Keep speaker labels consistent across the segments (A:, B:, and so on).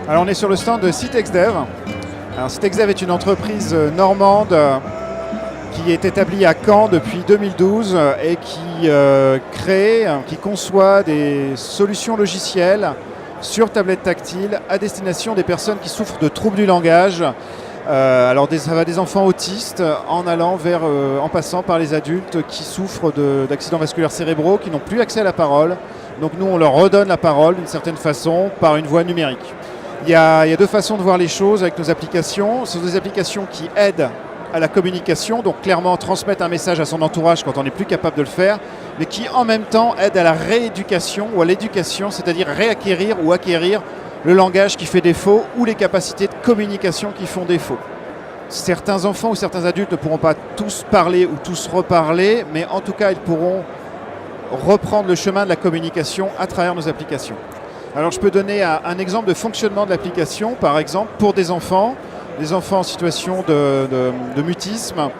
A: Alors on est sur le stand de Citexdev. Alors Citexdev est une entreprise normande qui est établie à Caen depuis 2012 et qui conçoit des solutions logicielles sur tablette tactile à destination des personnes qui souffrent de troubles du langage. Ça va des enfants autistes en passant par les adultes qui souffrent d'accidents vasculaires cérébraux, qui n'ont plus accès à la parole. Donc nous, on leur redonne la parole d'une certaine façon par une voie numérique. Il y a deux façons de voir les choses avec nos applications. Ce sont des applications qui aident à la communication, donc clairement transmettre un message à son entourage quand on n'est plus capable de le faire, mais qui en même temps aident à la rééducation ou à l'éducation, c'est-à-dire réacquérir ou acquérir le langage qui fait défaut ou les capacités de communication qui font défaut. Certains enfants ou certains adultes ne pourront pas tous parler ou tous reparler, mais en tout cas ils pourront reprendre le chemin de la communication à travers nos applications. Alors je peux donner un exemple de fonctionnement de l'application, par exemple pour des enfants en situation de mutisme,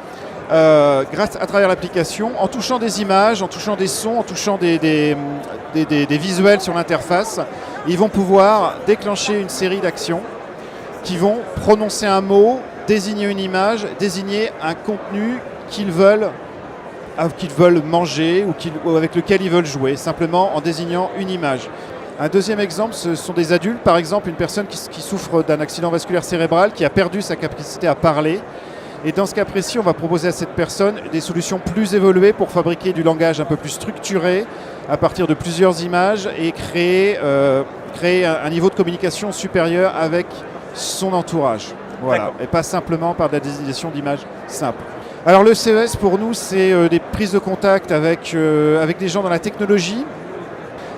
A: grâce à travers l'application, en touchant des images, en touchant des sons, en touchant des visuels sur l'interface, ils vont pouvoir déclencher une série d'actions qui vont prononcer un mot, désigner une image, désigner un contenu qu'ils veulent manger ou avec lequel ils veulent jouer, simplement en désignant une image. Un deuxième exemple, ce sont des adultes, par exemple une personne qui souffre d'un accident vasculaire cérébral, qui a perdu sa capacité à parler. Et dans ce cas précis, on va proposer à cette personne des solutions plus évoluées pour fabriquer du langage un peu plus structuré à partir de plusieurs images et créer un niveau de communication supérieur avec son entourage. Voilà. Et pas simplement par de la désignation d'images simples. Alors le CES pour nous, c'est des prises de contact avec des gens dans la technologie.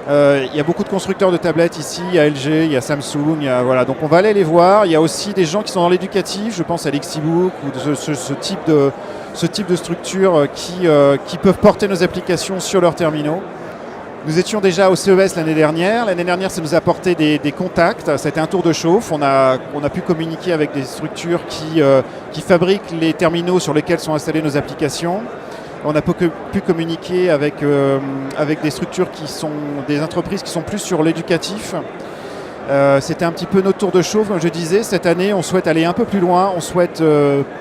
A: Il y a beaucoup de constructeurs de tablettes ici, il y a LG, il y a Samsung, donc on va aller les voir. Il y a aussi des gens qui sont dans l'éducatif, je pense à Lexibook ou ce type de structure qui peuvent porter nos applications sur leurs terminaux. Nous étions déjà au CES l'année dernière. L'année dernière, ça nous a apporté des contacts. Ça a été un tour de chauffe. On a pu communiquer avec des structures qui fabriquent les terminaux sur lesquels sont installées nos applications. On a pu communiquer avec des structures qui sont des entreprises qui sont plus sur l'éducatif. C'était un petit peu notre tour de chauffe, comme je disais. Cette année, on souhaite aller un peu plus loin. On souhaite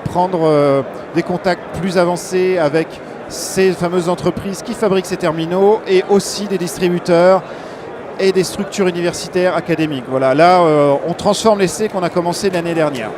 A: prendre des contacts plus avancés avec ces fameuses entreprises qui fabriquent ces terminaux et aussi des distributeurs et des structures universitaires académiques. Voilà, là, on transforme l'essai qu'on a commencé l'année dernière.